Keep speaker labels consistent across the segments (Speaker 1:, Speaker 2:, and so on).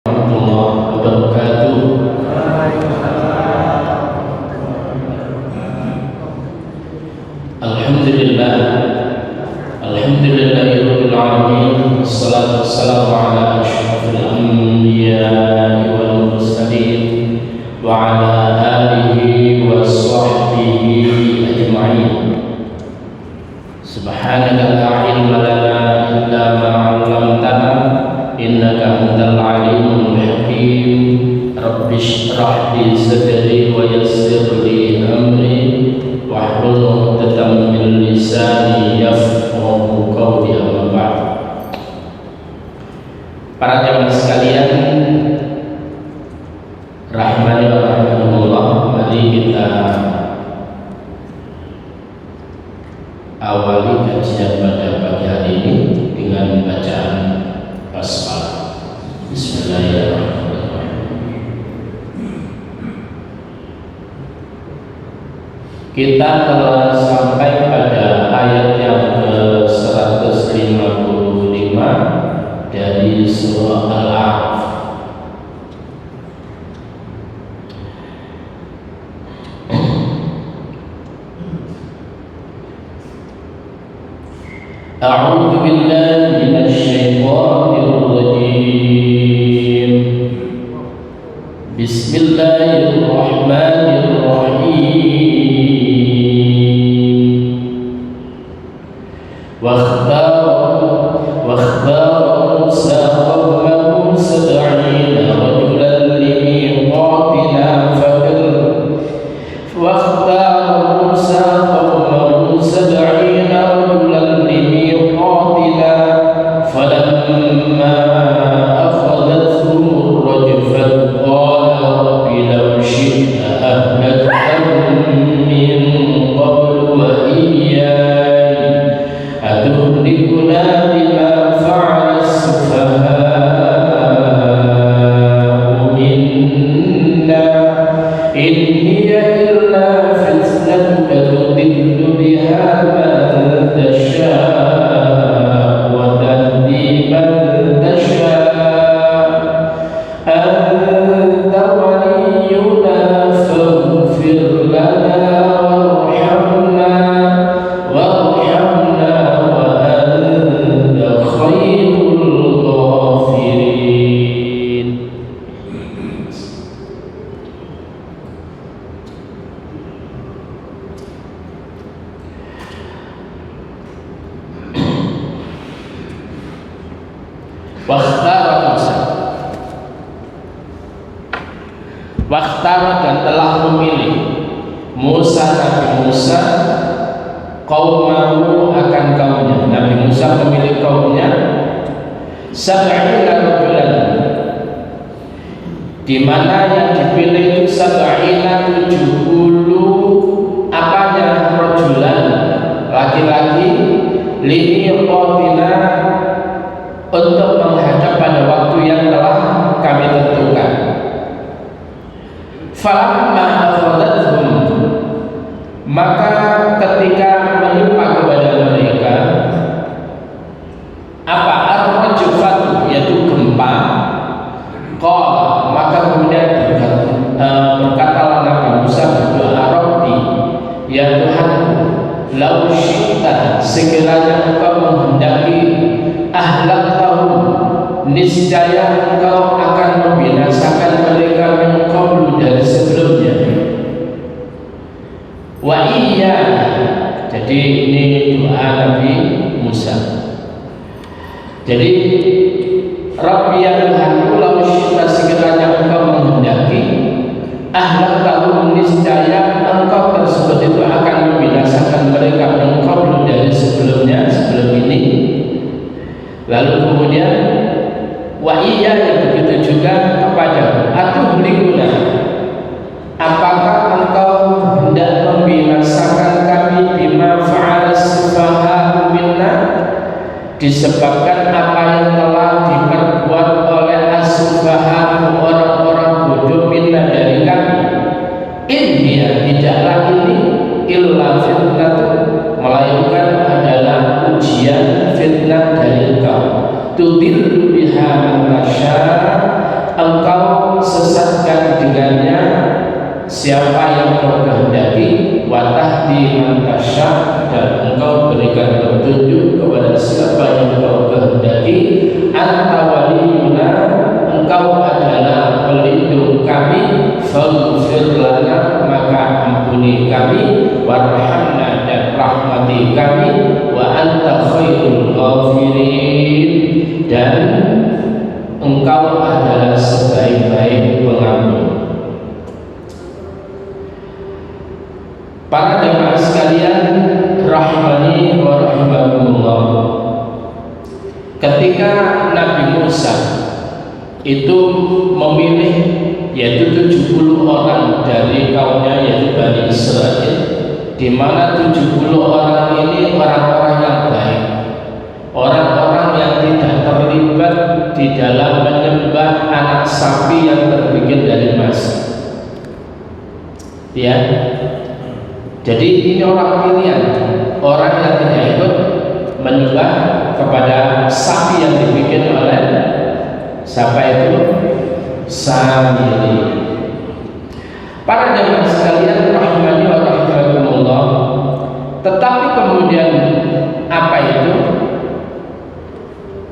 Speaker 1: warahmatullahi wabarakatuh. Alhamdulillah, alhamdulillahirabbil alamin. Wassalatu wassalamu ala asyrafil anbiya'i wal mursalin wa ala alihi wa sahbihi ajma'in. Subhanaka la ilma lana illa ma 'allamtana innaka antal alimul hakim. Rabbi shrah li sadri wa yassir li amri wahlul 'uqdatam min lisani yafqahu qawli. Amma ba'd. Para jamaah sekalian rahmani wa rahmatullah, mari kita awali kajian pada pagi hari ini dengan bacaan basmalah. Bismillahirrahmanirrahim. Kita telah sampai pada ayat yang ke-155 dari surah Al-A'raf. A'udzu billahi minasy syaithanir rajim. Bismillahirrahmanirrahim. واختار موسى قومه 70 رجلا لميقاتنا واختار موسى قومه 70 رجلا لميقاتنا فلما أخذتهم الرجفة قال رب لو شئت أهلكتهم من قبل وإياي أتهلكنا بما فعل السفهاء منا إن هي إلا فتنتك تضل بها من تشاء وتهدي من تشاء أنت ولينا فاغفر لنا وارحمنا وأنت خير الغافرين. Wakhtara dan telah memilih Musa, Nabi Musa, qaumahu akan kaumnya. Nabi Musa memilih kaumnya 70 rajulan, di mana yang dipilih itu 70 apanya rajulan, laki-laki, limiqatina, untuk menghadap pada waktu yang telah kami tentukan. Falamma akhadathum, maka ketika menimpa kepada mereka apa ar-rajfatu, yaitu gempa, qala, maka kemudian berkatalah Nabi Musa berdoa, Rabbi, ya Tuhanku, lau syi'ta, sekiranya engkau menghendaki, ahlaktahum, niscaya engkau akan membinasakan mereka min qablu, dari sebelumnya. Wa iya, jadi ini doa Nabi Musa. Jadi Rabbi, ya Tuhanku, lau syi'ta, sekiranya engkau menghendaki, ahlaktahum, niscaya engkau tersebut itu akan membinasakan mereka min qablu, dari sebelumnya, sebelum ini. Lalu kemudian wa iya, yang begitu juga kepada atuhlikuna, apakah engkau hendak membinasakan kami bima fa'ala sufaha minna, disebabkan apa yang telah diperbuat oleh as-sufaha, orang-orang bodoh, minna, dari kami. In hiya, tidaklah ini illa fitnatu, melainkan adalah ujian, fitnah dari engkau. Tudillu biha man tasya, engkau adalah sebaik-baik pengampun. Para jemaah sekalian rahimani wa rahimakumullah, ketika Nabi Musa itu memilih yaitu 70 orang dari kaumnya yaitu Bani Israel, di mana 70 orang ini orang-orang yang baik, orang-orang yang tidak terlibat di dalam menyembah anak sapi yang terbikin dari emas. Ya. Jadi ini orang pilihan, orang yang tidak ikut menyembah kepada sapi yang dibikin oleh siapa itu? Samiri. Para jemaah sekalian rahimani wa rahimakumullah, tetapi kemudian apa itu?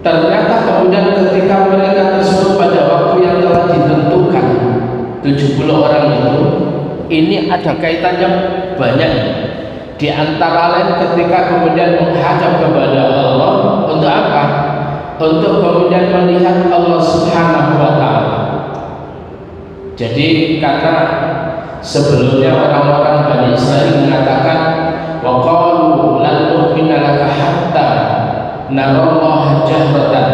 Speaker 1: Ternyata kemudian ketika mereka tersebut pada waktu yang telah ditentukan 70 orang itu, ini ada kaitannya banyak. Di antara lain ketika kemudian menghadap kepada Allah untuk apa? Untuk kemudian melihat Allah Subhanahu wa taala. Jadi karena sebelumnya orang-orang Bani Israel mengatakan wa qalu lan nu'mina laka hatta narallaha jahratan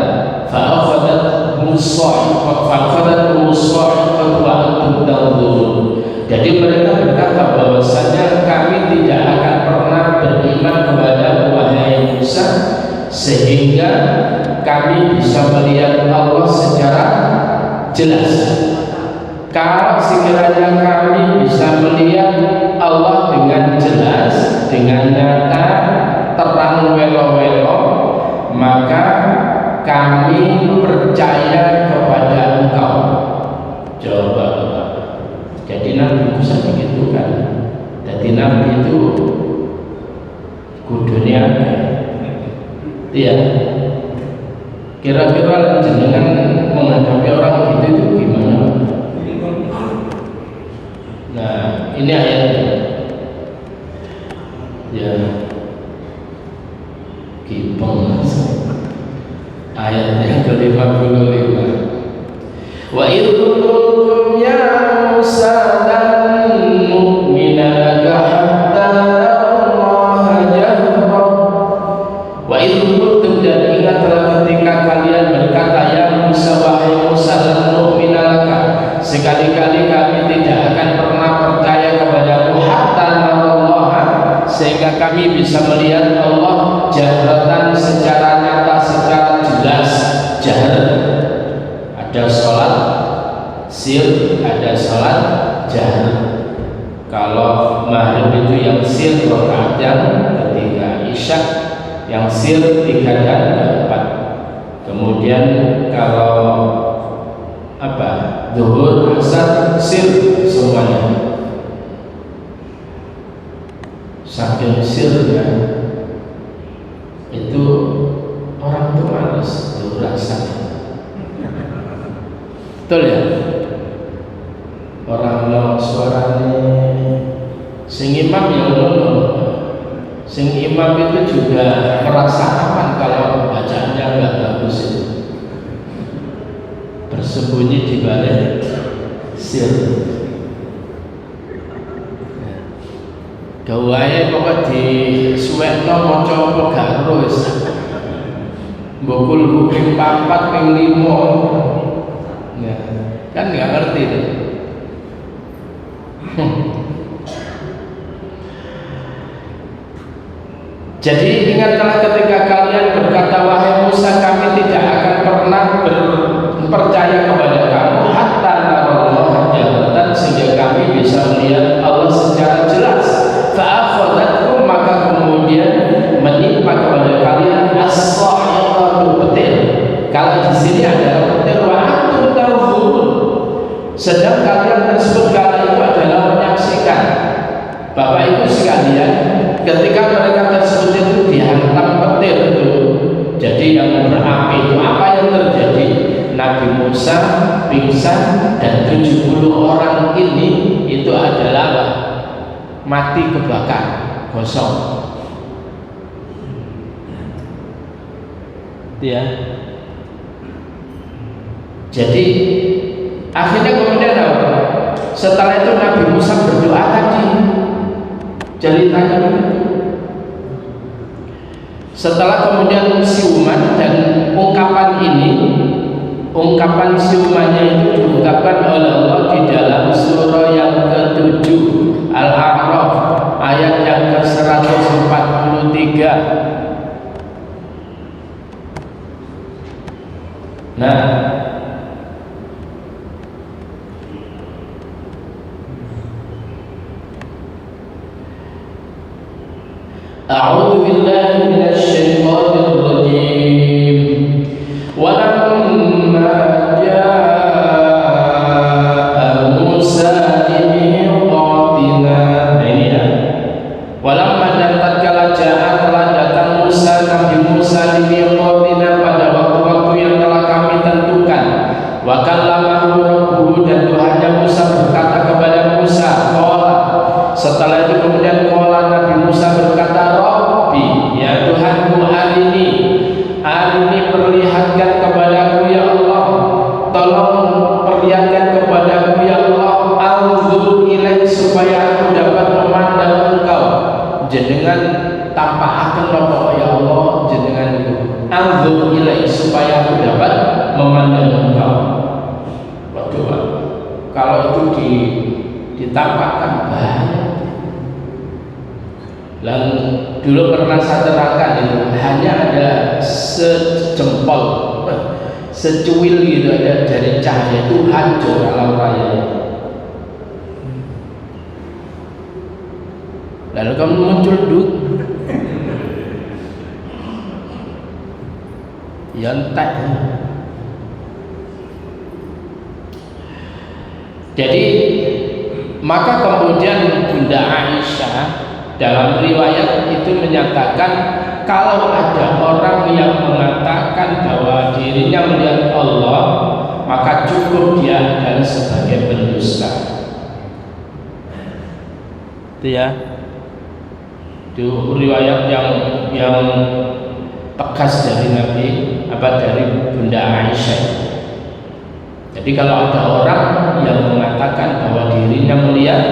Speaker 1: fa akhadathum as-sa'iqatu wa antum tanzurun. Jadi mereka berkata bahwasanya kami tidak akan pernah beriman kepada wahai Musa sehingga kami bisa melihat Allah secara jelas. Kalau sekiranya kami bisa melihat Allah dengan jelas, dengan nyata, terang welo-welo, maka kami percaya kepada Engkau. Coba. Jadi Nabi Musa begitu kan. Jadi Nabi itu kudunya iya. Kira-kira jenengan menghadapi orang gitu itu gimana? Nah, ini ayatnya. Ya. Gibong. Ayat yang ke-55. Wa idhum ya Musa lan nu'mina laka hatta narallaha jahra. Wa idhum, dan ingatlah ketika kalian berkata ya Musa, wahai Musa, lan nu'mina laka, sekali-kali kami tidak akan pernah percaya kepadamu hatta narallaha, sehingga kami bisa melihat Allah jahratan, secara nyata, secara jelas. Jahr ada sholat sir, ada sholat jahr. Kalau maghrib itu yang sir rakaat yang ketiga, isya yang sir 3 dan 4. Kemudian kalau apa? Zuhur, asar, sir semuanya. Saking sirnya itu orang tuh malas zuhur, asar. Betul ya? Orang lo suaranya sing imam yang ngono. Sing imam itu juga merasa aman kalau bacaannya enggak bagus itu. Bersembunyi di balik sir. Gawae pokok di suwekno maca apa gak terus. Mbokul ping 4 ping 5. Ya, kan nggak ngerti itu. Jadi ingatlah ketika kalian berkata wahai Musa, kami tidak akan pernah percaya kepada kamu hatta narallaha jahratan, sehingga kami bisa melihat Allah secara jelas. Fa'akhadhatkum, maka kemudian menimpa kepada kalian as-sa'iqatu, petir. Kalau di sini adalah petir wa antum tanzurun, sedang kalian tersebut kala itu adalah menyaksikan. Bapak Ibu sekalian, ketika mereka tersebut itu dihantam petir itu, jadi yang berapi itu apa yang terjadi? Nabi Musa pingsan dan 70 orang ini itu adalah mati kebakar, gosong. Ya. Jadi akhirnya kemudian apa? Setelah itu Nabi Musa berdoa tadi, ceritanya begitu. Setelah kemudian siuman, dan ungkapan siumannya itu diungkapkan oleh Allah di dalam surah yang ke-7 Al-A'raf ayat yang ke-143. Nah, A'udzu billahi minasy syaithanir rajim. Walamma jaa'a Musa limiqatina. Ini ya. Walamma, dan tatkala jaa'a, telah datang Musa, Nabi Musa, limiqatina, pada waktu-waktu yang telah kami tentukan. Wa kallamahu rabbuhu, dan Tuhannya Musa berkata kepada Musa. Qala, setelah itu kemudian qala, Nabi Musa berkata, Rabbi, ya Tuhanku, arini perlihatkan kepadaku ya Allah, tolong perlihatkan kepadaku ya Allah, anzur ilaik, supaya aku dapat memandang engkau. Jenengan tampakaken napa ya Allah, jenengan itu anzur ilaik, supaya aku dapat memandang engkau. Waduh, kalau itu ditampakkan bahaya. Dan dulu pernah saya terangkan itu hanya ada sejempol, secuil gitu aja dari cahaya itu hancur alam raya. Lalu kamu muncul duk, yantek. Jadi maka kemudian Bunda Aisyah dalam riwayat itu menyatakan, kalau ada orang yang mengatakan bahwa dirinya melihat Allah, maka cukup dia adalah sebagai pendusta. Itu ya, itu riwayat yang tegas dari Nabi, dari Bunda Aisyah. Jadi kalau ada orang yang mengatakan bahwa dirinya melihat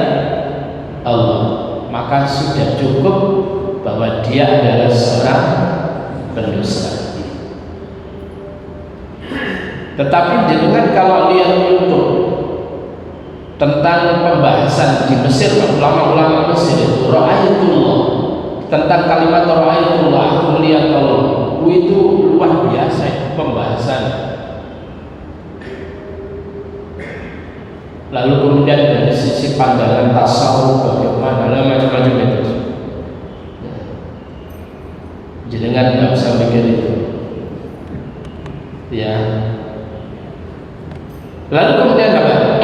Speaker 1: Allah, maka sudah cukup bahwa dia adalah seorang pendusta. Tetapi jenengan kalau lihat YouTube tentang pembahasan di Mesir, ulama-ulama Mesir itu ra'aitullah, tentang kalimat ra'aitullah, aku melihat Allah, itu luar biasa pembahasan. Lalu kemudian dari sisi pandangan tasawuf bagaimana, macam-macam itu. Jenengan nggak usah mikir itu, ya. Lalu kemudian apa?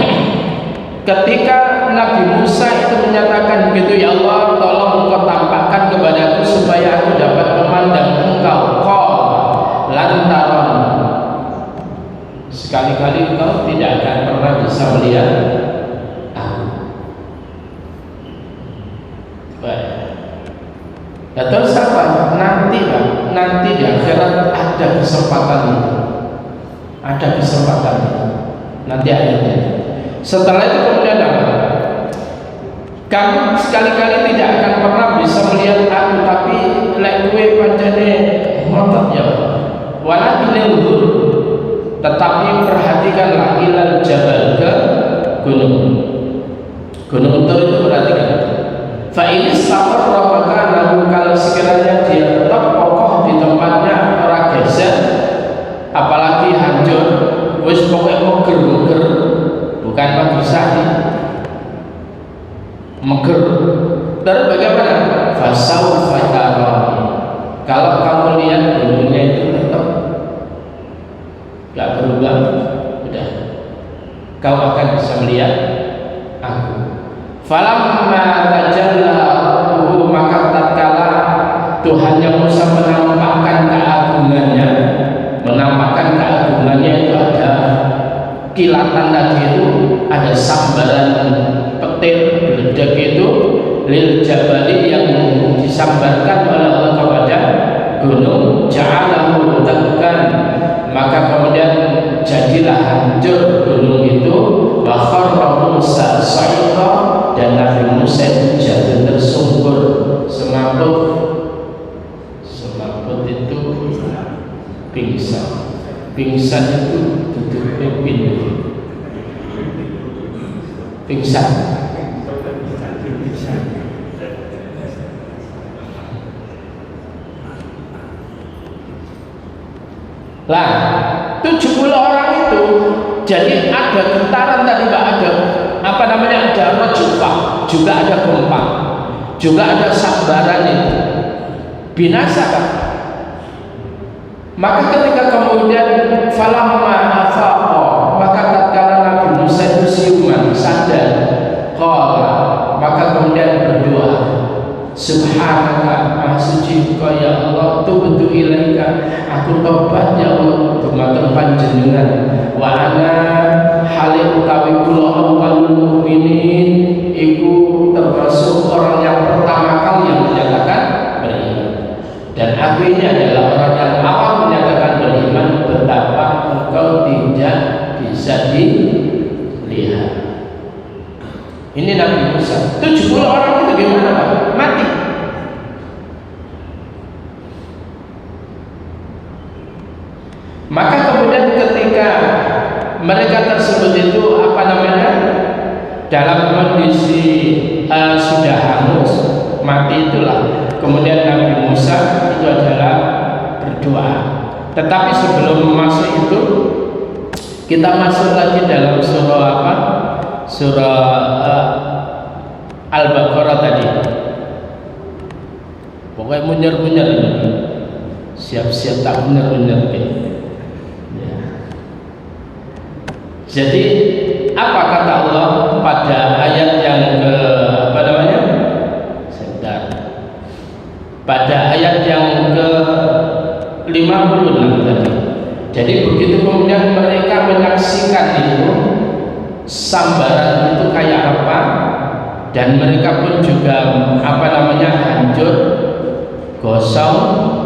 Speaker 1: Ketika Nabi Musa itu menyatakan begitu, ya Allah, tolong engkau tampakkan kepadaku supaya aku dapat memandang engkau. Qala lantaran, sekali-kali engkau tidak akan pernah bisa melihat aku. Baik. Ya, terus apa? Nanti di akhirat ada kesempatan itu. Ada kesempatan itu. Nanti ayatnya. Setelah itu kemudian apa? Kamu sekali-kali tidak akan pernah bisa melihat aku, tapi lek kowe pancene ngotot ya. Walakin unzur, tetapi perhatikanlah ilal jabal, ke gunung. Gunung itu perhatikan. Fa in istaqarra makanahu, kalau sekiranya dia tetap kokoh di tempatnya, ora geser, apalagi hancur, wis pokoknya meger-meger, bukan madrasah, meger. Terus bagaimana? Fasawfa tarani, kalau kamu lihat gunungnya itu tetap gak berubah, udah, kau akan bisa melihat aku. Falamma tajalla rabbuhu, maka tatkala Tuhannya Musa menampakkan keagungannya itu ada kilatan tadi, itu ada sambaran petir beledak itu, lil jabali, yang disambarkan oleh Allah kepada gunung, ja'alahu dakkan, maka kemudian jadilah hancur gunung itu, wa kharra Musa sa'iqa, dan Nabi Musa itu jatuh tersungkur semaput. Semaput itu pingsan. Pingsan itu duduk pindah. Pingsan. Lah, 70 orang itu jadi ada getaran tadi Pak, ada apa namanya, ada rajufah, juga ada gempa, juga ada sabaran itu. Binasa Pak. Maka ketika kemudian falamma afaqa, maka tatkala Nabi Musa itu siuman, sadar, qala, maka kemudian berdoa, subhanaka, maha suci Engkau ya Allah, tubtu ilaika, aku tobat ya Allah dumateng panjenengan, wa ana hale utawi kula awalul mukminin, iku termasuk orang yang pertama kali yang menyatakan beriman, dan aku ini adalah orang yang awal menyatakan beriman. Betapa engkau tidak bisa dilihat. Ini Nabi Musa. 70 orang itu gimana Pak? Mati. Maka kemudian ketika mereka tersebut itu apa namanya, dalam kondisi sudah hangus, mati itulah, kemudian Nabi Musa itu adalah berdoa. Tetapi sebelum masuk itu, kita masuk lagi dalam surah apa? Surah Al-Baqarah tadi. Pokoknya munyer-munyer ini, siap-siap tak munyer-munyer ya. Jadi apa kata Allah pada ayat yang ke apa namanya? Sebentar. Pada ayat yang ke 56 tadi. Jadi begitu kemudian mereka menyaksikan itu, sambaran itu kayak apa, dan mereka pun juga apa namanya, hancur, gosong,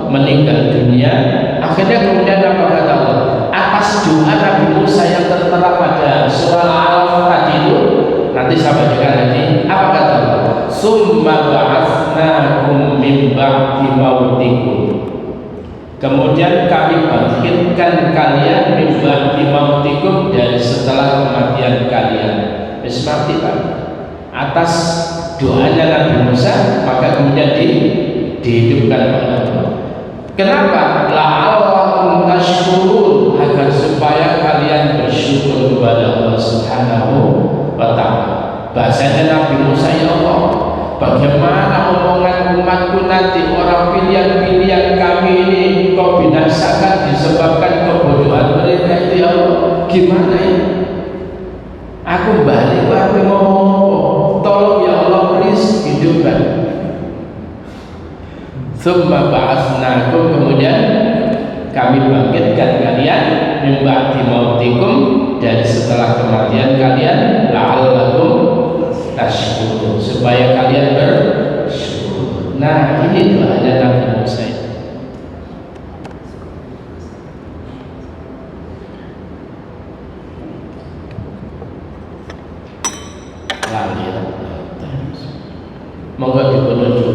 Speaker 1: meninggal dunia. Akhirnya kemudian apa kata Allah? Atas doa Nabi Musa yang tertera pada surah Al-Alaq tadi itu, nanti saya bacakan lagi. Apa kata Allah? Summa ba'atsnakum min ba'di mautikum. Kemudian kami bangkitkan kalian min ba'di mautikum, dari setelah kematian kalian. Wis mati Pak. Atas doanya Nabi Musa, maka kemudian dihidupkan oleh Allah. Kenapa? La'allakum tashkurun, agar supaya kalian bersyukur kepada Allah Subhanahu wa ta'ala. Bahasanya Nabi Musa, ya Allah, bagaimana omongan umatku nanti, orang pilihan-pilihan kami ini kau binasakan disebabkan kebodohan mereka itu ya Allah. Gimana ini? Aku balik aku ngomong, tolong ya Allah, please hidupkan. Tsumma ba'atsnakum, kemudian kami bangkitkan kalian min ba'di mautikum, dari setelah kematian kalian, la'allakum tashkurun, supaya kalian bersyukur. Nah, ini doanya Nabi Musa. Monggo dipun dulu.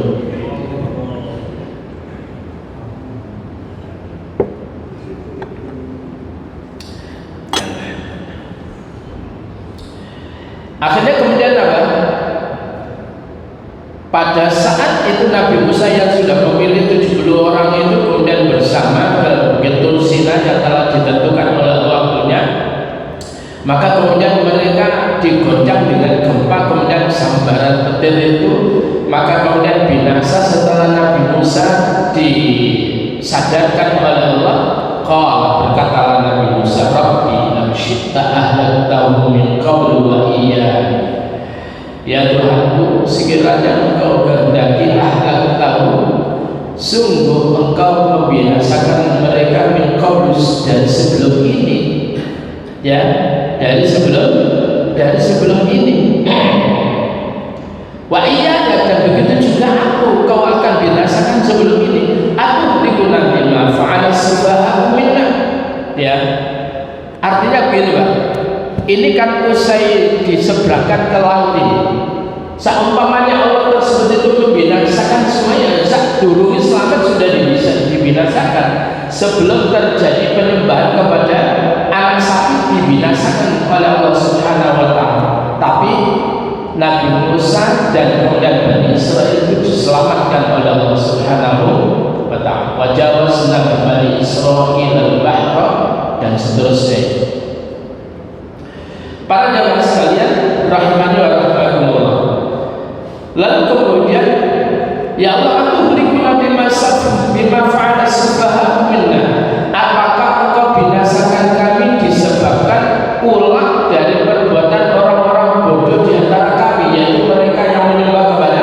Speaker 1: Akhirnya kemudian apa? Pada saat itu Nabi Musa yang sudah memilih 70 orang itu kemudian bersama ke Bukit Tur Sina yang telah ditentukan oleh waktunya. Maka kemudian mereka digoncang dengan gempa, kemudian sambaran petir itu. Maka kemudian binasa setelah Nabi Musa disadarkan oleh Allah. Qala, berkatalah Nabi Musa, Rabbi lam syi'ta ahlaktahum min qablu wa iyyani. Ya Tuhanku, sekiranya Engkau kehendaki ahlaktahum, sungguh Engkau membinasakan mereka min qablu, dan sebelum ini, ya, dari sebelum ini. Wa iyyaka, dan begitu juga aku, Kau akan binasakan sebelum ini. Aku beriku nanti ma fa'ala sufaha'u minna, ya. Artinya begini Pak, ini kan usai diseberangkan ke laut ini, seumpamanya Allah tersebut itu membinasakan semuanya, dulu selamat sudah dibinasakan sebelum terjadi penyembahan kepada anak sapi, dibinasakan oleh Allah Subhanahu wa Ta'ala. Tapi Nabi Musa dan kemudian Bani Israel itu diselamatkan oleh Allah Subhanahu wa Ta'ala. Wa jawazna Bani Israil al-bahra dan seterusnya. Para jamaah sekalian rahimani wa rahimakumullah. Lalu kemudian ya Allah atuhlikuna bima fa'ala sufaha minna. Apakah engkau binasakan kami disebabkan ulah dari perbuatan orang-orang bodoh di antara kami, yaitu mereka yang menyembah kepada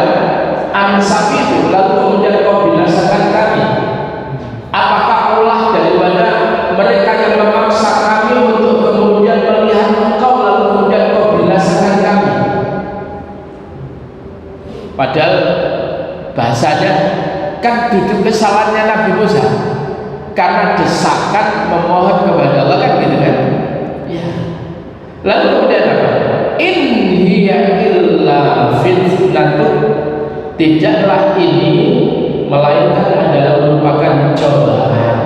Speaker 1: anak sapi itu, lalu kemudian engkau binasakan kami? Apakah ulah daripada mereka yang memaksa kami untuk kemudian melihat engkau, lalu kemudian engkau binasakan kami? Padahal bahasanya kan duduk kesalahannya Nabi Musa karena desakan memohon kepada Allah, kan gitu kan ya. Lalu kemudian apa? In hiya illa fitnatun, tidaklah ini melainkan adalah merupakan cobaan.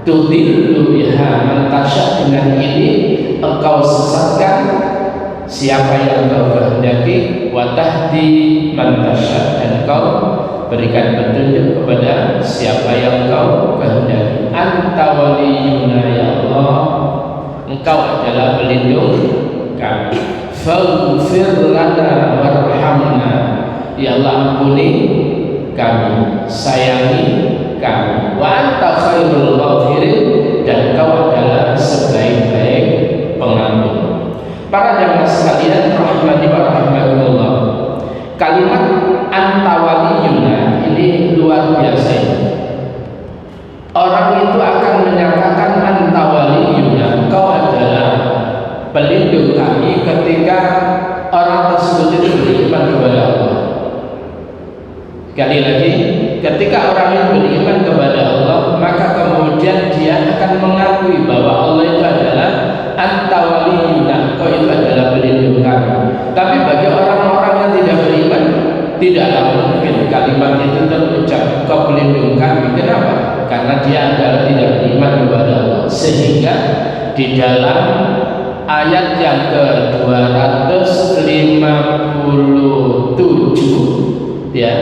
Speaker 1: Tudillu biha man tasya, dengan ini engkau sesatkan siapa yang engkau kehendaki, wa tahdi man tasya, dan engkau berikan petunjuk kepada siapa yang engkau kehendaki. Anta waliyuna ya Allah, engkau adalah pelindung kami. Faghfir lana warhamna, ya Allah ampuni kami, sayangi kami. Wa anta khairul ghafirin, dan engkau adalah sebaik-baik pengampun. Para jamaah sekalian rahimani wa rahimakumullah, kalimat anta waliyuna ini luar biasa ini. Orang itu akan menyatakan anta waliyuna, engkau adalah pelindung kami, ketika orang tersebut itu beriman kepada Allah. Sekali lagi, ketika orang itu beriman kepada Allah, maka kemudian dia akan mengakui bahwa Allah itu adalah anta waliyuna, engkau itu adalah pelindung kami. Tapi bagi orang-orang yang tidak beriman, tidaklah mungkin kalimat itu terucap, engkau pelindung kami. Kenapa? Karena dia adalah tidak beriman kepada Allah. Sehingga di dalam ayat yang ke-257 ya,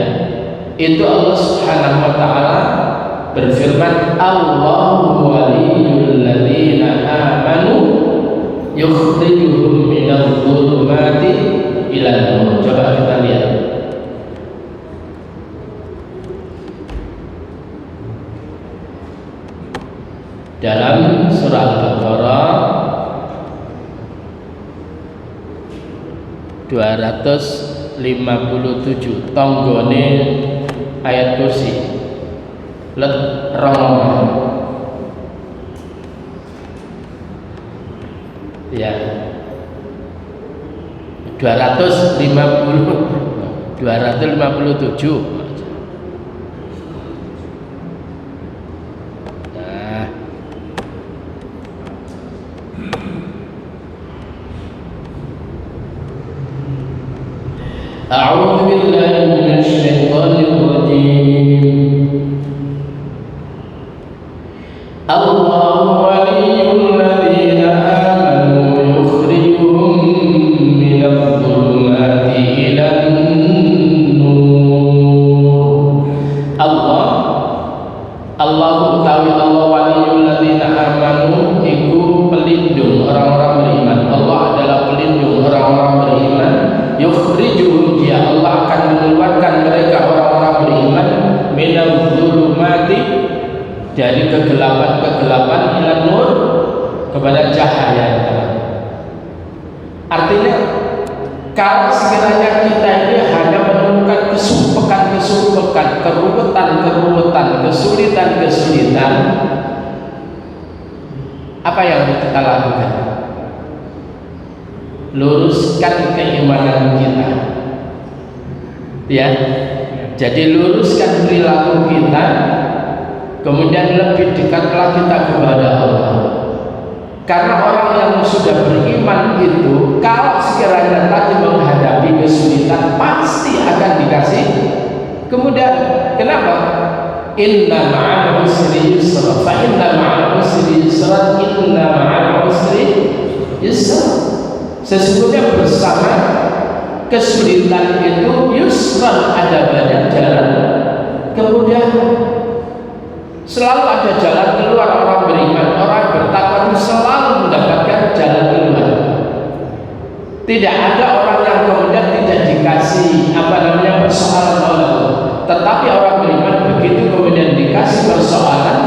Speaker 1: itu Allah Subhanahu wa Ta'ala berfirman, Allahu waliyul ladzina amanu yukhrijuhum minadh dhulumati ilan nur. Coba kita lihat dalam surah Al-Baqarah 257, tonggone ayat kursi let rong ya, 257. A'udzu billahi minasy syaithanir rajim. Allahu waliyyul ladzina amanu yukhrijuhum minadh dhulumati ilan nur. Allahu utawi Allah waliyyul ladzina amanu, iku pelindung orang-orang beriman. Allah adalah pelindung orang-orang beriman. Yukhrijuhum, dia Allah akan mengeluarkan mereka orang-orang beriman minadh dhulumati, dari kegelapan-kegelapan ila nur, kepada cahaya yang terang. Artinya kalau sekiranya kita ini hanya menemukan kesumpekan, keruwetan, kesulitan, apa yang harus kita lakukan? Luruskan keimanan kita, ya. Jadi luruskan perilaku kita, kemudian lebih dekatlah kita kepada Allah. Karena orang yang sudah beriman itu kalau sekiranya tadi menghadapi kesulitan pasti akan dikasih kemudahan. Kenapa? Inna ma'al usri yusra, fa inna ma'al usri yusra, inna ma'al usri yusra. Sesungguhnya bersama kesulitan itu yusra, ada banyak jalan kemudahan. Selalu ada jalan keluar orang beriman, orang bertakwa itu selalu mendapatkan jalan keluar. Tidak ada orang yang kemudian tidak dikasih persoalan oleh Allah. Tetapi orang beriman begitu kemudian dikasih persoalan,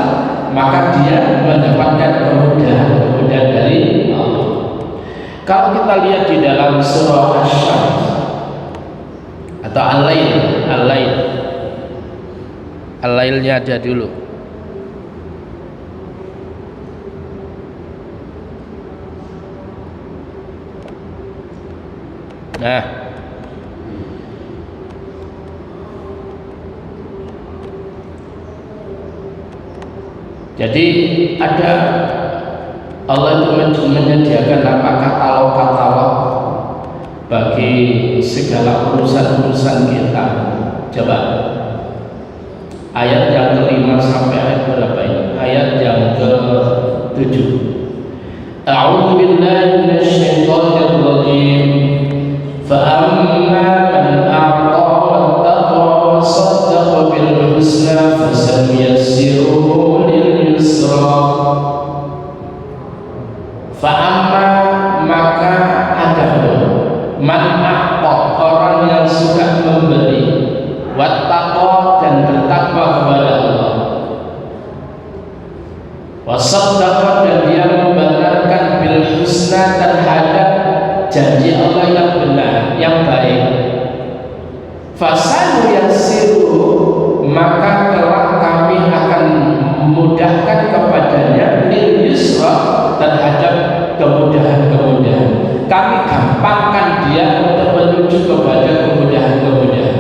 Speaker 1: maka dia mendapatkan kemudahan dari Allah. Kalau kita lihat di dalam surah Asy-Syams atau Al-Lailnya ada dulu. Nah, jadi ada Allah itu menyediakan katalog bagi segala urusan-urusan kita. Coba ayat yang ke-5 sampai ayat berapa ini? Ayat yang ke-7. A'udzu billahi minasyaitonir rajim. فأما من أعطى واتقى وصدق بالحسنى فسنيسره لليسرى. فأما maka adapun man a'ta, orang yang suka memberi, wattaqa dan bertakwa kepada Allah, wasaddaqa dan dia membenarkan bil husna terhadap janji Allah yang benar, yang baik, fasanuyassiruhu, maka kelak kami akan memudahkan kepadanya lil yusra, terhadap kemudahan-kemudahan. Kami gampangkan dia untuk menuju kepada kemudahan-kemudahan.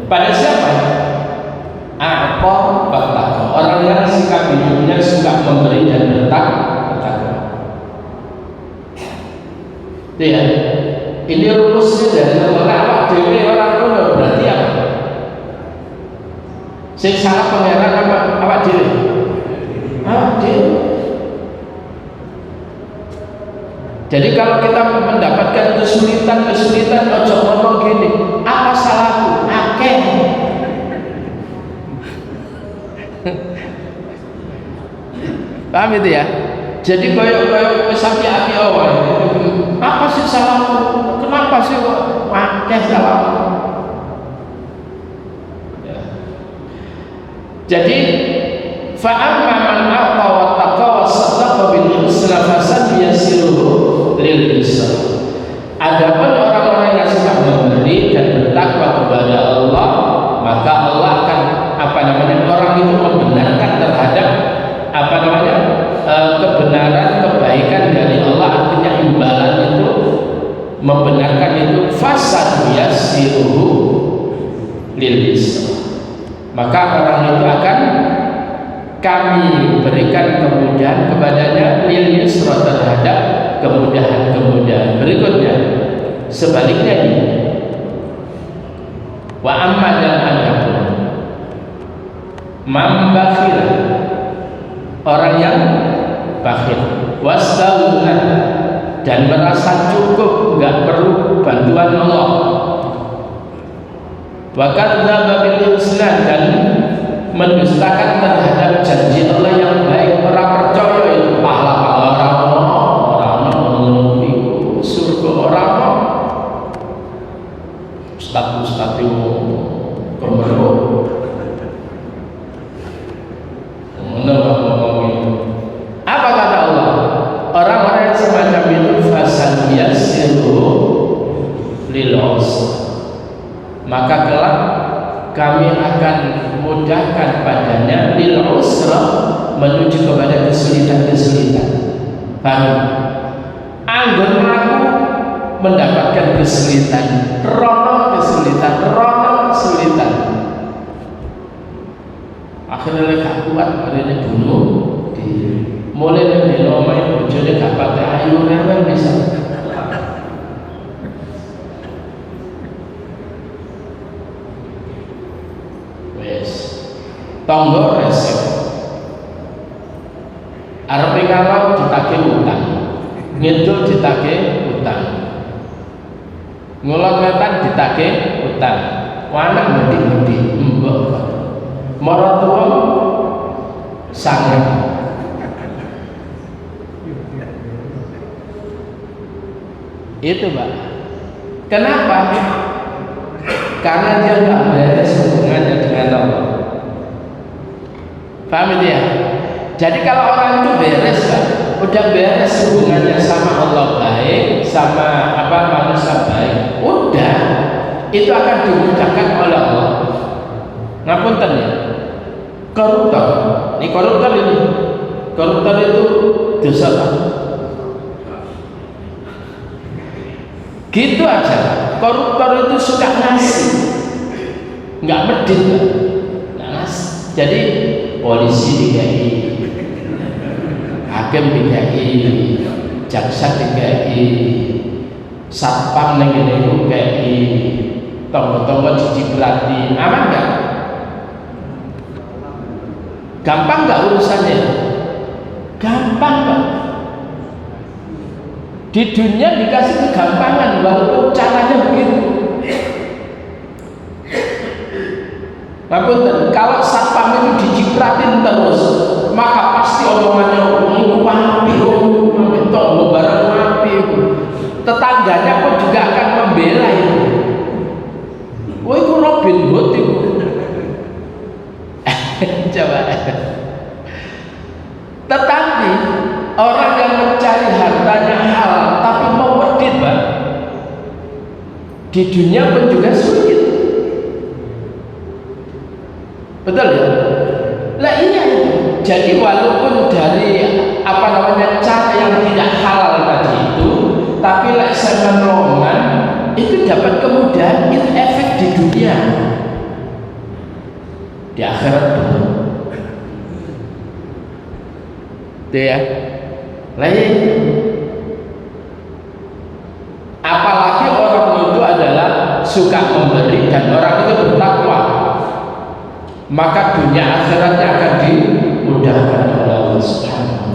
Speaker 1: Pada siapa? A'ta wattaqa, orang yang sikap hidupnya suka memberi dan bertakwa. Ya, ini rumusnya dari awak dewe orang kono berarti apa? Sing salah pangeran apa awak dewe? Awak dewe. Jadi kalau kita mendapatkan kesulitan ojo ngomong gini, apa salahku? Akeh. Paham itu ya? Jadi koyo wis api-api awal. Apa sih salahku? Kenapa sih kok akeh salahku? Ya. Jadi fa'amma man a'ta wa taqa wa saddaqa bil husna fasanyassiruhu lil yusra. Adapun orang-orang yang suka memberi dan bertakwa kepada Allah, maka Allah akan orang itu membenarkan terhadap kebenaran, kebaikan dari Allah, artinya imbalan itu membenarkan itu, fasad yassiruhu lil yusra, maka orang itu akan kami berikan kemudahan kepadanya lil yusra, terhadap kemudahan-kemudahan berikutnya. Sebaliknya ini, wa amma dan adapun mambakhil, orang yang bakhil, wastaghna, dan merasa cukup, enggak perlu bantuan Allah, wa kadzdzaba bil husna, dan mendustakan terhadap janji Allah yang baik, orang percaya itu pahala-pahala orang itu surga, orang ustaz itu kemeruk apa kata Allah? Orang-orang yang semacam itu fasan yassiruhu lil usra, maka kelak kami akan mudahkan padanya lil usra, menuju kepada kesulitan-kesulitan. Paham? Anggur aku mendapatkan kesulitan, rono kesulitan, akhirnya gak kuat, akhirnya bunuh diri. mulai nek omahe bojone gak patek ayu rewel bisa. Wes tonggo resep arep ngalor ditagih utang, ngidul ditagih utang, ngulon wetan ditagih utang, anak ngendi-ngendi mbok maratuwa sanget. Itu Pak. Kenapa? Karena dia nggak beres hubungannya dengan Allah. Paham itu ya? Jadi kalau orang itu beres Pak, udah beres hubungannya sama Allah baik, sama manusia baik, udah itu akan dimudahkan oleh Allah. Ngapunten ya, koruptor. Ini koruptor itu dosa Pak. Gitu aja. Koruptor itu suka ngasih, nggak medit Pak. Ngasih. Jadi polisi dikai, hakim dikai, jaksa dikai, satpam ning ngene iku dikai, tonggo-tonggo diciprati. Aman nggak? Gampang nggak urusannya? Gampang Pak. Di dunia dikasih kegampangan walaupun caranya begitu. Ngapunten, kalau satpam itu dicipratin terus, maka pasti omongannya wapi, tonggo barang wapi. Tetangganya pun juga akan membela itu. Wah itu Robin Hood itu. Coba. Tetapi orang yang mencari hartanya halal tapi mau medit Pak, di dunia pun juga sulit. Betul ya? Lah iya itu. Jadi walaupun dari cara yang tidak halal tadi itu, tapi lek semenongan itu dapat kemudahan, itu efek di dunia. Di akhirat belum. Itu ya. Lain, apalagi orang itu adalah suka memberi dan orang itu bertakwa, maka dunia akhiratnya akan dimudahkan oleh Allah Subhanahu.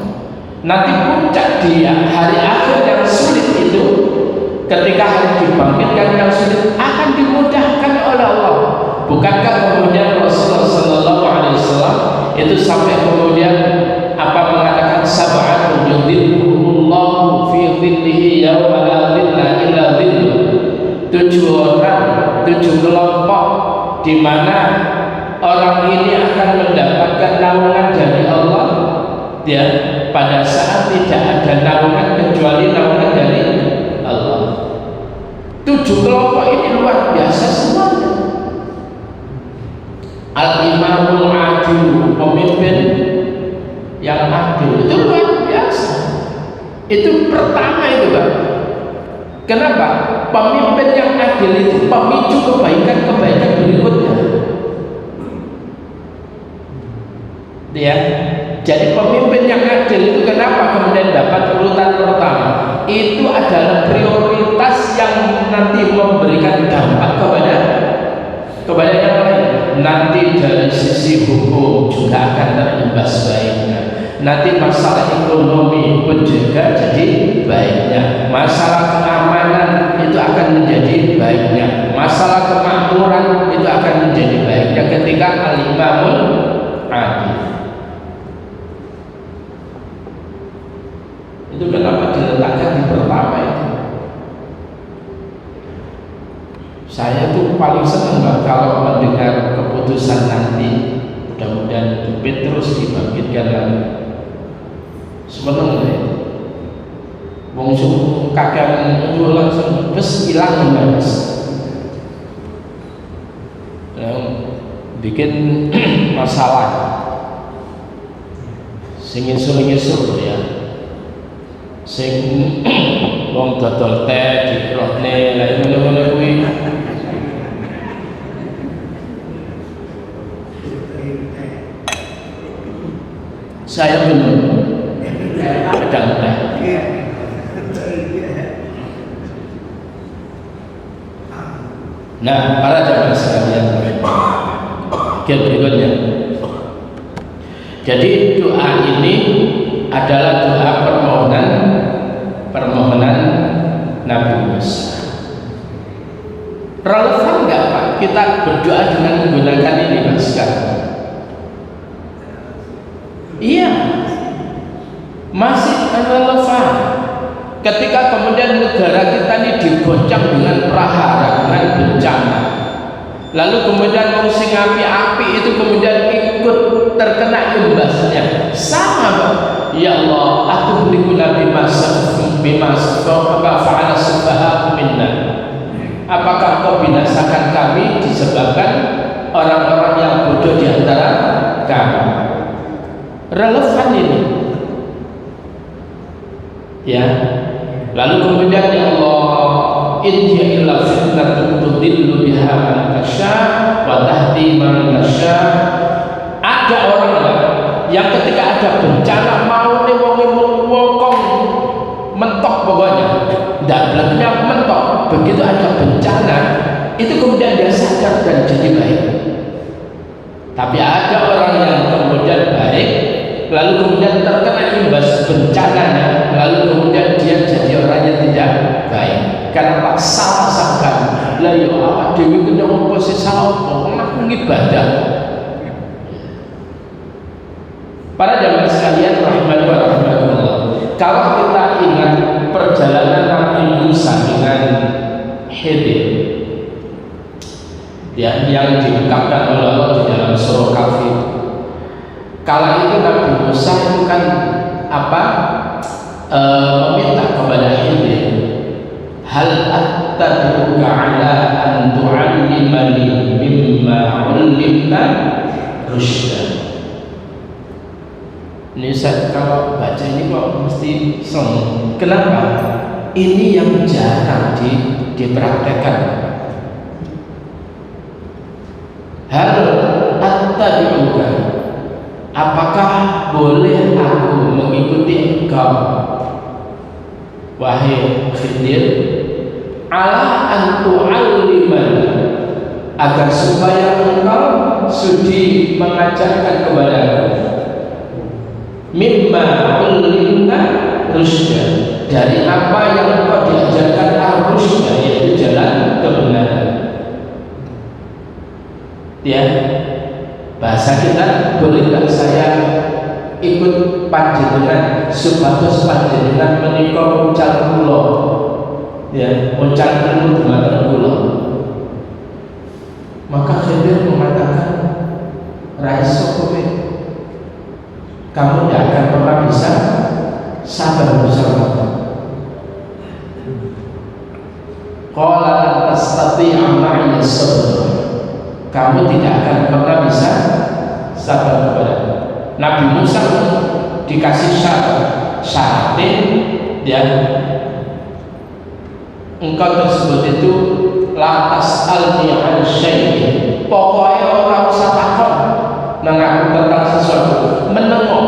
Speaker 1: Nanti puncak dia hari akhir yang sulit itu, ketika hari dibangkitkan yang sulit akan dimudahkan oleh Allah. Bukankah kemudian Rasulullah Sallallahu Alaihi Wasallam itu sampai kemudian mengatakan sab'atun yudhilluhumullahu fi dhillihi yauma la dhilla illa dhilluh. 7 orang, 7 kelompok di mana orang ini akan mendapatkan naungan dari Allah ya, pada saat tidak ada naungan kecuali naungan dari Allah. 7 kelompok ini luar biasa semuanya. Al-imamul adil, pemimpin yang adil, itu luar biasa. Itu pertama itu Pak. Kenapa? Pemimpin yang adil itu pemicu kebaikan-kebaikan berikutnya. Ya. Jadi pemimpin yang adil itu kenapa kemudian dapat urutan pertama? Itu adalah prioritas yang nanti memberikan dampak kepada yang lain. Nanti dari sisi hukum juga akan terimbas baiknya. Nanti masalah ekonomi pun juga jadi baiknya. Masalah keamanan itu akan menjadi baiknya. Masalah kemakmuran itu akan menjadi baiknya ketika al-imamul adil. Itu kenapa diletakkan di pertama itu. Saya tuh paling senang kalau mendengar keputusan nanti, mudah-mudahan itu terus dibangkitkan lagi. Sebenarnya wong kakek itu langsung bes hilang mas, bikin masalah, sing ngisur ya, sing wong dodol teh dikrotne lha ngono-ngono kuwi. Saya minum Nah, para jamaah sekalian, berikutnya. Jadi doa ini adalah doa permohonan Nabi Musa. Relevan nggak Pak kita berdoa dengan menggunakan ini Pak sekarang? Iya, masih relevan. Ketika kemudian negara kita ini digoncang dengan prahara, dengan bencana, lalu kemudian musim api-api itu kemudian ikut terkena imbasnya, sama Pak. Ya Allah, aku berikan bimas fa'ala sufaha minna. Apakah kau binasakan kami disebabkan orang-orang yang bodoh di antara kami? Relevan ini, ya. Lalu kemudian ya Allah, in hiya illa fitnatun tudillu biha man tasya wa tahdi man tasya. Ada orang yang ketika ada bencana mau nih wong mentok, pokoknya ndak belakangnya mentok. Begitu ada bencana itu kemudian dia sadar dan jadi baik. Tapi ada orang yang kemudian baik lalu kemudian terkena imbas bencananya, lalu kemudian dia jadi orang yang tidak baik karena Pak salah sangka. Lah ya awak dhewe kena opo sih salah opo aku ibadah. Para jamaah sekalian rahimani wa rahimakumullah, kalau kita ingat perjalanan Nabi Musa dengan Khidir, ya, yang diungkapkan oleh Allah di dalam surah Kahfi. Kala itu Nabi Musa itu kan meminta kepada Khidir, hal attabi'uka ala an tu'allimani mimma 'ullimta rusyda. Ini saya kalau baca ini kok mesti senang. Kenapa? Ini yang jarang dipraktekkan. Hal attabi'uka, apakah boleh aku mengikuti engkau wahai Khidir, ala an tu'allimani, agar supaya engkau sudi mengajarkan kepadaku mimma ullimta rusyda, dari apa yang engkau diajarkan ar-rusyda, yaitu jalan kebenaran. Ya, bahasa kita, bolehkah saya ikut panjenengan supados panjenengan menika uncal kula, ya, uncal ilmu dumateng kula. Maka Khidir mengatakan, ra iso kowe, kamu tidak akan pernah bisa sabar bersama. Qala lan tastati'a ma'iya sabra, kamu tidak akan pernah bisa sabar kepadaku. Nabi Musa dikasih syaratnya, ya, engkau tersebut itu lantas al-ni'an syai'in, pokoknya orang usah takut mengaku tentang sesuatu, menengok,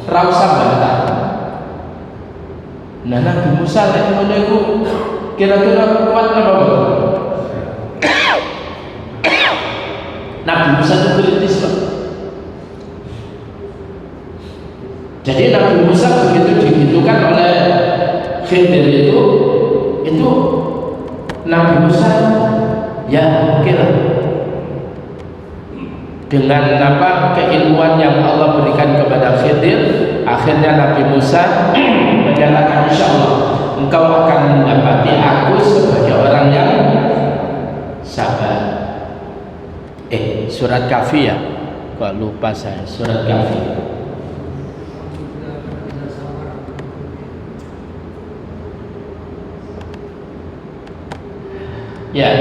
Speaker 1: ra usah bantah. Nah, Nabi Musa lek ngono iku kira-kira kuat napa mboten? Nabi Musa itu kritis, Pak. Jadi Nabi Musa begitu digitukan oleh Khidir itu Nabi Musa ya oke lah, dengan keilmuan yang Allah berikan kepada Khidir. Akhirnya Nabi Musa menyatakan, insyaallah engkau akan mendapati aku sebagai orang yang sabar. Surat Kahfi ya, kok lupa saya, surat Kahfi. Ya,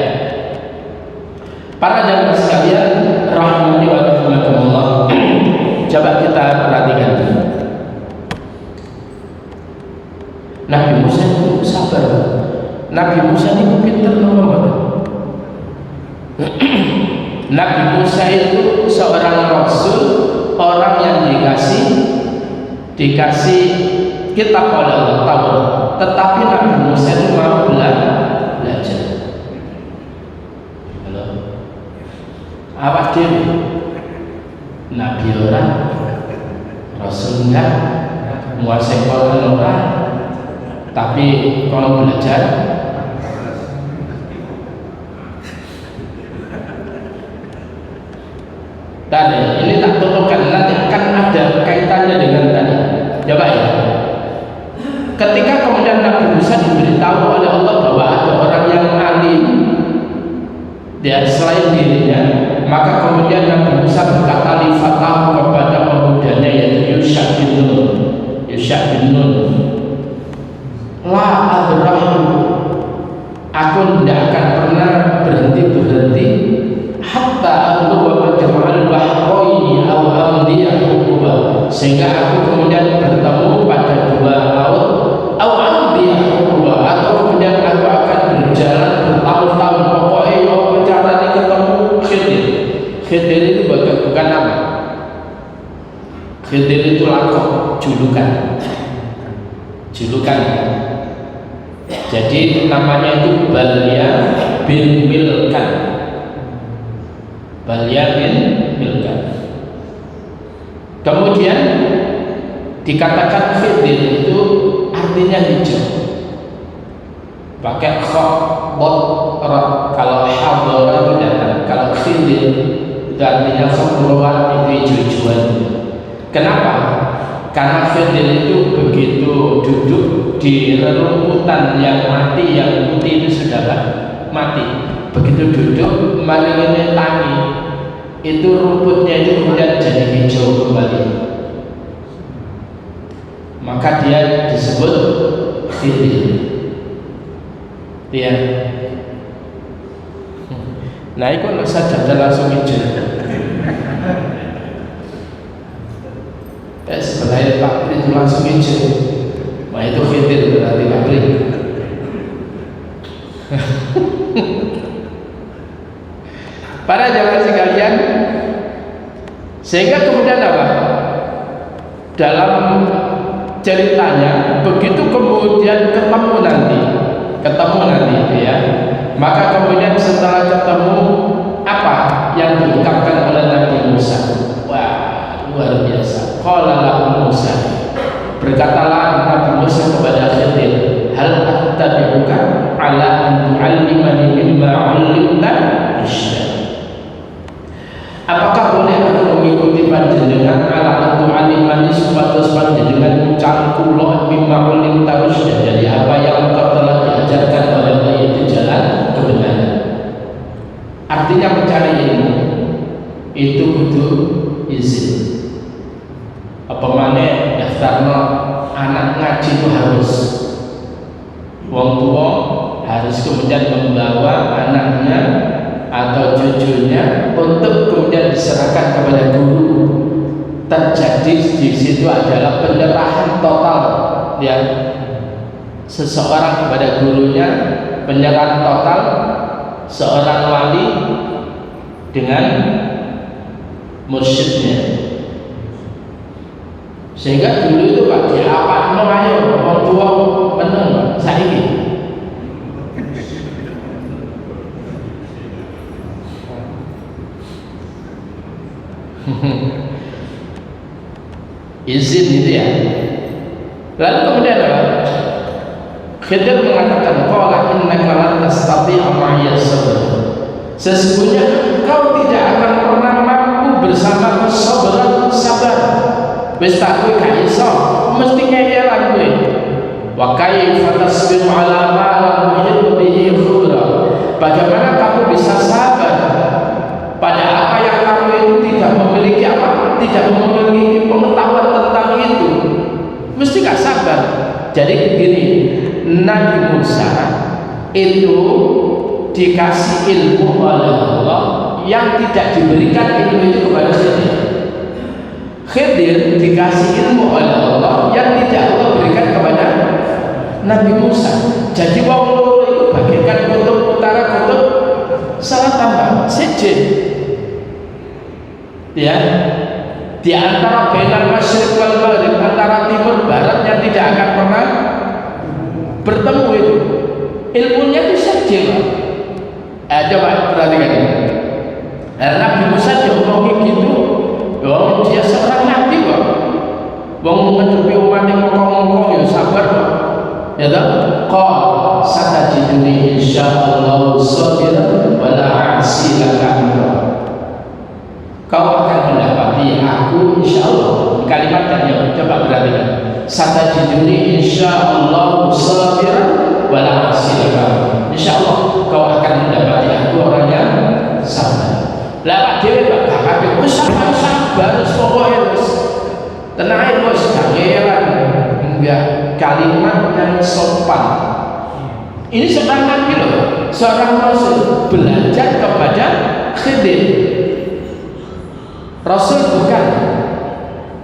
Speaker 1: para jamaah sekalian rahmati wa rahimakumullah, coba kita perhatikan dulu. Nabi Musa itu sabar. Nabi Musa itu pintar ngomong. Nabi Musa itu seorang rasul, orang yang dikasih kitab oleh Allah Taurat, tetapi Nabi Musa itu mau belajar. awak dhewe. Nabi ora, Rasul enggak, muasai Quran ora, tapi kalau belajar tadi ini tak turunkan, nanti akan ada kaitannya dengan tadi. Coba ya. Ketika kemudian Nabi Musa diberitahu oleh Allah bahwa ada orang yang alim ya selain dirinya, maka kemudian Nabi Musa berkata li fatahu kepada pemudanya yaitu Yusha bin Nun. Yusha bin Nun, la adrahu, aku tidak akan pernah berhenti hatta abluwa majma'al bahraini aw amdiya hukuba, sehingga aku kemudian bertemu pada dua laut aw amdiya hukuba, atau kemudian aku akan berjalan bertahun-tahun pokoknya apa caranya ketemu Khidir. Khidir itu bukan nama, Khidir itu lakop, julukan. Jadi namanya itu Balya bin Milkan. Balya bin Milkan. Kemudian dikatakan Khidir itu artinya hijau, pakai kha bot ra. Kalau hadara itu datang, kalau Khidir itu artinya khadrawat, itu hijau-hijauan. Kenapa? Karena Khidir itu begitu duduk di rerumputan yang mati, yang putih itu sudah mati, begitu duduk malingnya tangi, itu rumputnya itu kemudian jadi hijau kembali, maka dia disebut Khidir. Ya. Nah itu saja langsung hijau. Sebelah Pak itu langsung hijau. Nah itu Khidir berarti Pak Pri. Para jamaah sekalian, sehingga kemudian apa? Dalam ceritanya begitu kemudian ketemu nanti itu ya. Maka kemudian setelah ketemu apa yang diungkapkan oleh Nabi Musa? Wah, luar biasa. Qala lahu Musa, berkatalah Nabi Musa kepada Khidir, hal attabi'uka ala an tu'allimani mimma 'allimta rusyda. Apakah boleh aku mengikuti panjenengan ala an tu'allimani supados panjenengan ngucap kula mimma 'allimta rusyda, dari apa yang engkau telah diajarkan oleh Allah, yaitu jalan kebenaran. Artinya mencari ilmu itu butuh izin. Apa mana daftarno anak ngaji itu harus wong tua harus kemudian membawa anaknya atau cucunya untuk kemudian diserahkan kepada guru. Terjadi di situ adalah penyerahan total ya, seseorang kepada gurunya, penyerahan total seorang wali dengan mursyidnya. Sehingga dulu itu Pak diapakno ayo wong tua meneng saiki. Izin itu ya. Lalu kemudian apa? Khidir mengatakan qala innaka lan tastati'a ma'iya sabr. Sesungguhnya kau tidak akan pernah mampu bersama sabran sabar. Wis tak kowe gak iso, mesti ngeyelan kowe. Wa kaifa tasbiru ala ma lam tuhit bihi khubra. Bagaimana kamu bisa sabar pada apa yang kamu itu tidak memiliki apa? Tidak memiliki pengetahuan tentang itu. Mesti gak sabar. Jadi begini, Nabi Musa itu dikasih ilmu oleh Allah yang tidak diberikan ilmu itu kepada Khidir. Khidir dikasih ilmu oleh Allah yang tidak Allah berikan kepada Nabi Musa. Jadi wong loro itu bagaikan kutub utara, kutub selatan, sejen. Ya, di antara bainal masyriq wal maghrib, antara timur barat yang tidak akan pernah bertemu itu. Ilmunya itu sejen. Coba perhatikan ini. Nabi Musa diomongi gitu, ya dia seorang nabi kok. Wong ngedepi umat yang ngomong-ngomong ya sabar kok. Ya tak? Qal satajiduni insyaallah sabiran wala asi laka amra. Kau akan mendapati aku insyaallah. Kalimat yang coba perhatikan. Satajiduni insyaallah sabiran wala asi laka. Insyaallah kau akan mendapati aku orang yang sabar. Lah Pak dhewe Pak kakak wis sabar pokoke wis tenang ae bos kangelan enggak kalimat yang sopan. Ini seorang nabi loh, seorang rasul belajar kepada Khidir. Rasul bukan,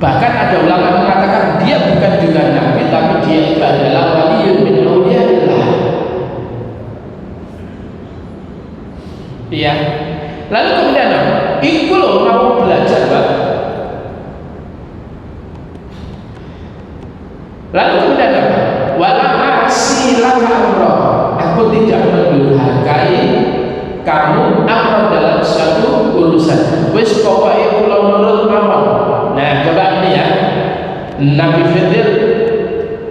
Speaker 1: bahkan ada ulama mengatakan dia bukan juga nabi tapi dia itu adalah waliyun min auliyaillah. Iya. Lalu kemudian iku loh mau belajar Pak. Lalu kemudian apa? Wala asilaka amra. Aku tidak mendurhakai kamu amra dalam suatu urusan. Wis pokoknya kula nurut mawon. Nah, coba ini ya. Nabi Khidir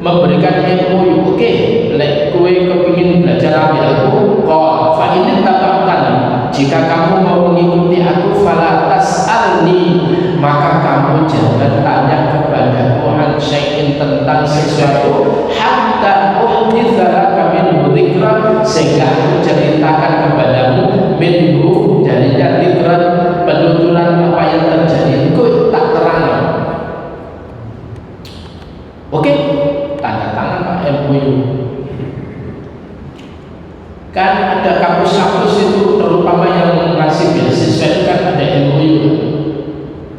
Speaker 1: memberikan ilmu, oke, lek kowe kepingin belajar ambil aku, qal fa in tabaqtan. Jika kamu mau mengikuti aku fala tas'alni, maka kamu jangan tanya kepadaku an syai'in tentang sesuatu hatta uhditsa laka minhu dzikra, sehingga aku ceritakan kepadamu minhu jadinya dzikran penuturan apa yang terjadi kau tak terang. Oke, tanda tangan Pak MOU. Kan ada kampus-kampus itu terutama yang ngasih beasiswa itu kan ada MOU.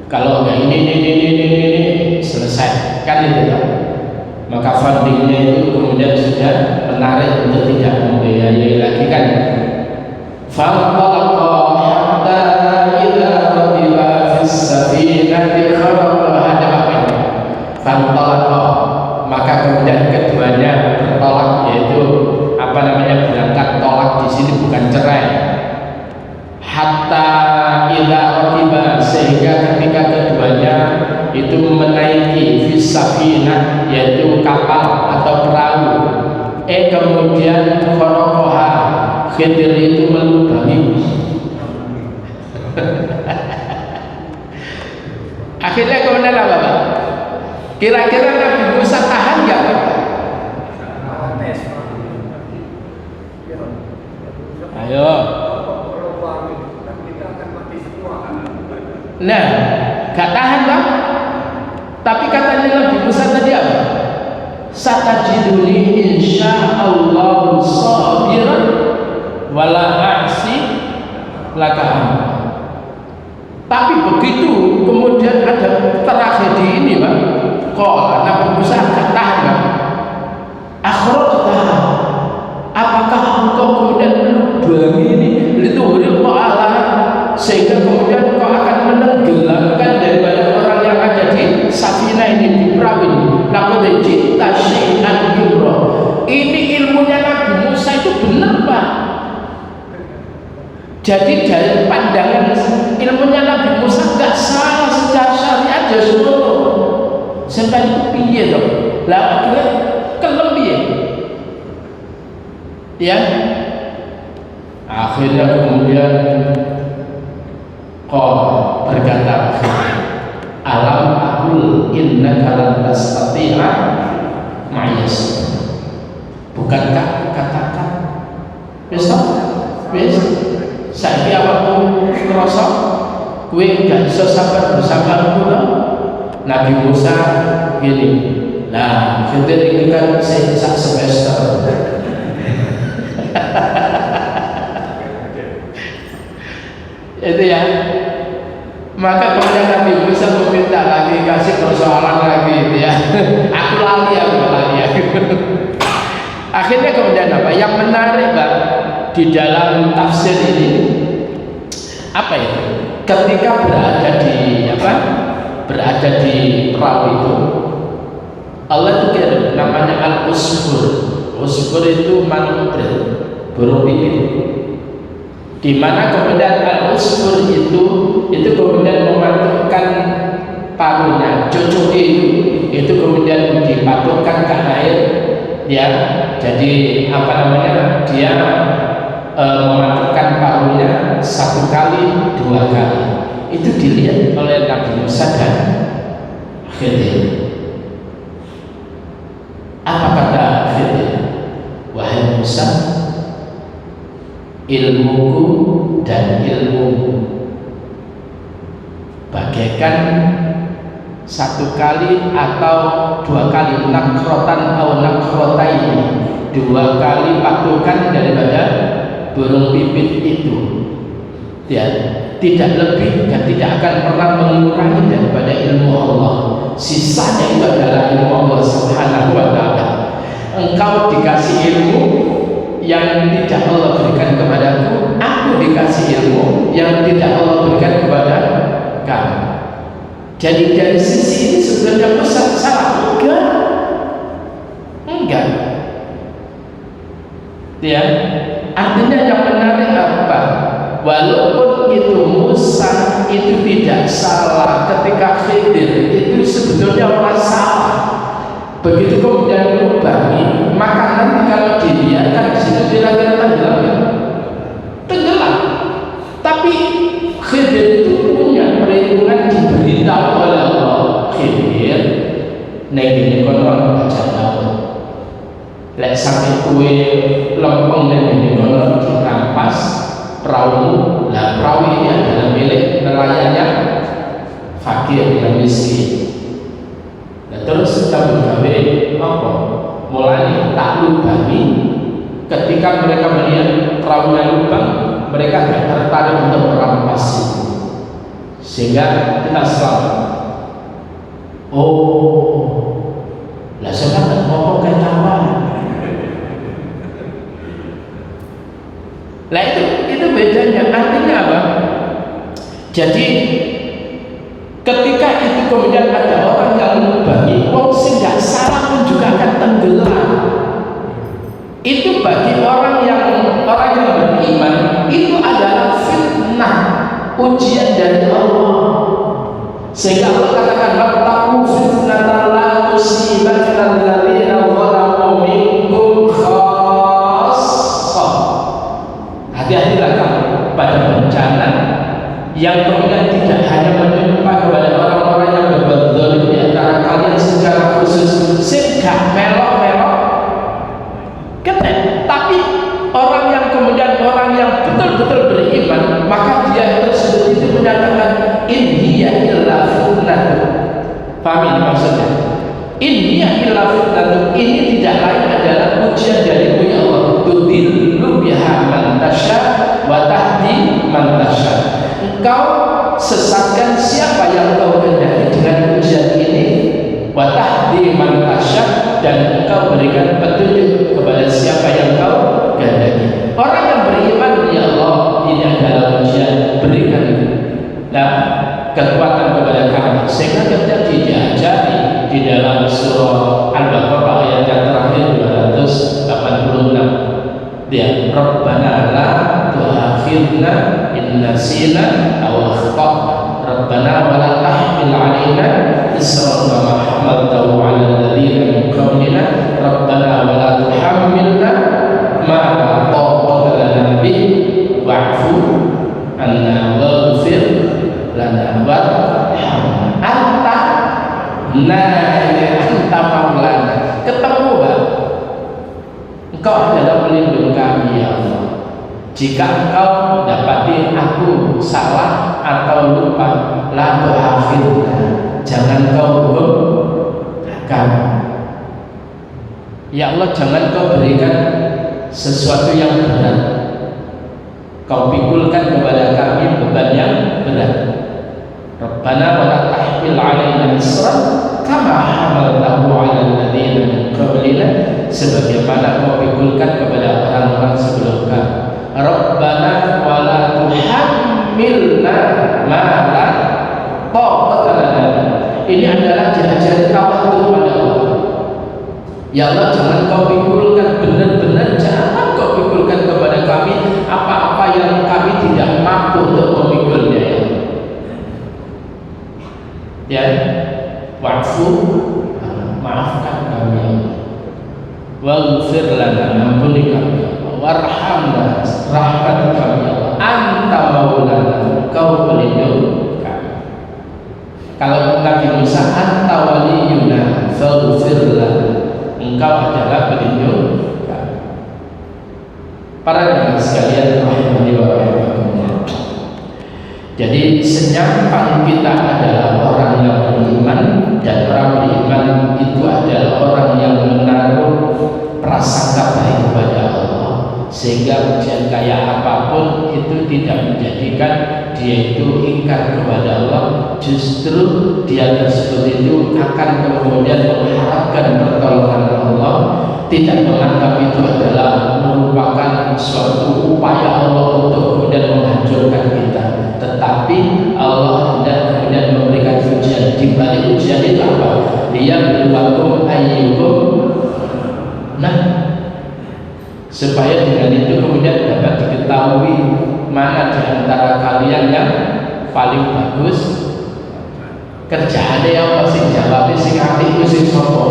Speaker 1: Kalau enggak ini selesai kan itu kan. Maka fundingnya itu kemudian sudah menarik untuk tidak membiayai lagi kan. Fantalaqa hatta idza rakiba fis safinati kharaqaha dabakan. Fantalaqa, maka kemudian keduanya bertolak, yaitu apa namanya, berangkat tolak di sini bukan cerai. Hatta idza rakiba, sehingga ketika keduanya itu menaiki fisafinah, yaitu kapal atau perahu. Kemudian khorokoha, Khidir itu melubangi. Akhirnya kemudian apa Pak? Kira-kira Nabi Musa tahan nggak Pak? Ayo. Nah, gak tahan Pak. Tapi katanya Nabi Musa tadi apa? Satajiduni insyaallah sabiran wala a'si laka amra. Tapi begitu kemudian ada tragedi ini Pak. Kok Nabi Musa gak tahan Pak? Akhrajta, apakah engkau kemudian melubangi ini lituhuril ta'ala, sehingga kemudian kau akan menenggelamkan daripada orang yang ada di safinah ini, di perahu ini. Laqad ji'ta syai'an yura. Ini ilmunya Nabi Musa itu benar Pak. Jadi dari pandangan ilmunya Nabi Musa gak salah secara syariat ya semua. Sampai itu piye toh? Lah akhirnya kelem piye? Ya. Akhirnya kemudian berkata, alam aqul innaka lan tastati'a ma'iyas. Bukankah katakan wis saiki awakmu ngrasa kowe gak iso sabar bersama aku. Nabi Musa gini, nah Khidir ini kan saya sak semester. Itu ya. Maka kemudian Nabi Musa meminta lagi, kasih persoalan lagi itu ya. Aku lali. Akhirnya kemudian apa? Yang menarik Pak di dalam tafsir ini apa itu? Ketika berada di perahu itu, Allah itu kirim namanya al-usfur. Usfur itu manuk burung pipit. di mana kemudian al-usfur itu kemudian memasukkan paruhnya, cucuk itu kemudian dipatukkan ke air, ya. Jadi dia memasukkan paruhnya 1 kali 2 kali. Itu dilihat oleh Nabi Musa dan Khidir. Apa kata Khidir? Wahai Musa, ilmuku dan ilmumu bagaikan 1 kali atau 2 kali nakrotan atau nakrotaini, 2 kali patukan daripada burung pipit itu, ya, tidak lebih dan tidak akan pernah mengurangi daripada ilmu Allah. Sisanya itu adalah ilmu Allah Subhanahu wa ta'ala. Engkau dikasih ilmu yang tidak Allah berikan kepadaku, aku dikasih ilmu yang tidak Allah berikan kepada kamu. Jadi dari sisi ini sebenarnya Musa salah? Enggak. Ya, artinya yang menarik apa? Walaupun itu Musa itu tidak salah ketika Khidir itu sebetulnya masalah. Begitu kemudian lubangi, maka nanti kalau dilihatkan di situ kira-kira tenggelam. Tapi Khidir itu punya perhitungan, diberitahu oleh Allah. Khidir, negeri konon baca tahu. Lek sampai kue lempeng negeri konon dirampas perahu. Nah, perahu ini adalah milik nelayan yang fakir, yang miskin. Nah, terus kita bergawe apa? Mulai tak lubangi. Ketika mereka melihat perahunya lubang, mereka tidak tertarik untuk merampas itu, sehingga kita selamat. Oh, lah sekarang ngomong kayak apa? Lah itu bedanya. Artinya apa? Jadi ketika itu kemudian ada orang yang lubangi, wong sing gak salah pun juga akan tenggelam. Itu bagi orang yang beriman itu adalah fitnah, ujian dari Allah. Sehingga Allah katakan wattaqu fitnatan la tusibanna alladziina zalamu minkum khassah. Hati-hatilah kamu pada bencana yang kemudian tidak hanya menimpa kepada orang-orang yang berbuat zalim di antara kalian secara khusus, sing gak melok-melok kena, tapi orang yang betul-betul beriman, maka dia tersebut itu menyatakan in hiya illa fitnah. Paham ini maksudnya? In hiya illa fitnah, ini tidak lain adalah ujian darimu ya Allah. Tudillu biha man tasya wa tahdi man tasya. Engkau sesatkan siapa yang kau kehendaki dengan ujian ini, wa tahdi man tasya, dan engkau berikan petunjuk kepada siapa yang kau kehendaki. Orang yang beriman, ya Allah, ini adalah ujian, berikan kekuatan kepada kami, sehingga kita diajari di dalam surah Al-Baqarah ayat yang terakhir 286. Dia Rabbana la tu'akhidna in nasina aw akhtana Rabbana wa la tahmil 'alaina isran kama hamaltahu 'ala alladziina min qablina Rabbana wa la tuhammilna ma la taqata lana bihi wa'fu 'anna waghfir lana warhamna anta maulana. Ketemu Pak, Engkau adalah pelindung kami ya Allah. Jika Engkau dapati aku salah atau lupa, la tu'akhidna, jangan Kau hukum kami. Ya Allah, jangan Kau berikan sesuatu yang berat, Kau pikulkan kepada kami beban yang berat. Rabbana wa la tahmil 'alaina isran kama hamaltahu 'ala alladziina min qablina, sebagaimana Kau pikulkan kepada orang-orang sebelum kami. Rabbana wa la tuhammilna ma la taqata lana. Ini adalah diajari tawadhu pada Allah. Ya Allah, jangan Kau pikulkan, benar-benar jangan Kau pikulkan kepada kami apa-apa yang kami warhamna, rahmat kami ya Allah, anta maulana, kau pelindung kami. Kalau Nabi Musa, anta waliyuna faghfir lana, engkau adalah pelindung kami. Para jemaah sekalian rahimani wa rahimakumullah. Jadi senyapang kita adalah orang yang beriman, dan orang beriman itu adalah orang yang menaruh prasangka baik kepada Allah, sehingga ujian kayak apapun itu tidak menjadikan dia itu ingkar kepada Allah. Justru dia tersebut itu akan kemudian mengharapkan pertolongan Allah, tidak menganggap itu adalah merupakan suatu upaya Allah untuk kemudian menghancurkan kita. Tetapi Allah kemudian memberikan ujian. Di balik ujian itu apa? Dia berlaku ayyukum, nah, supaya dengan itu kemudian dapat diketahui mana di antara kalian yang paling bagus kerjaannya, yang pasti jawabnya sing apik iku sing sapa?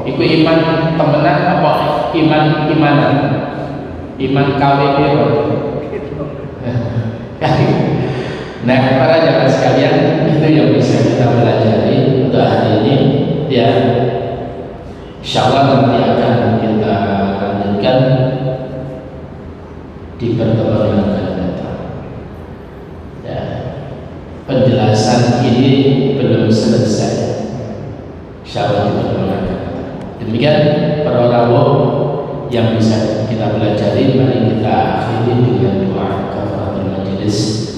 Speaker 1: Iku iman temenan apa iman-imanan? Iman KWP kok. Nah, para jamaah sekalian, itu yang bisa kita pelajari untuk hari ini ya. Insyaallah nanti akan kita lanjutkan di pertemuan yang akan datang. Ya, penjelasan ini belum selesai. Insyaallah di pertemuan akan datang. Demikian para rawuh yang bisa kita pelajari. Mari kita akhiri dengan doa kafaratul majelis.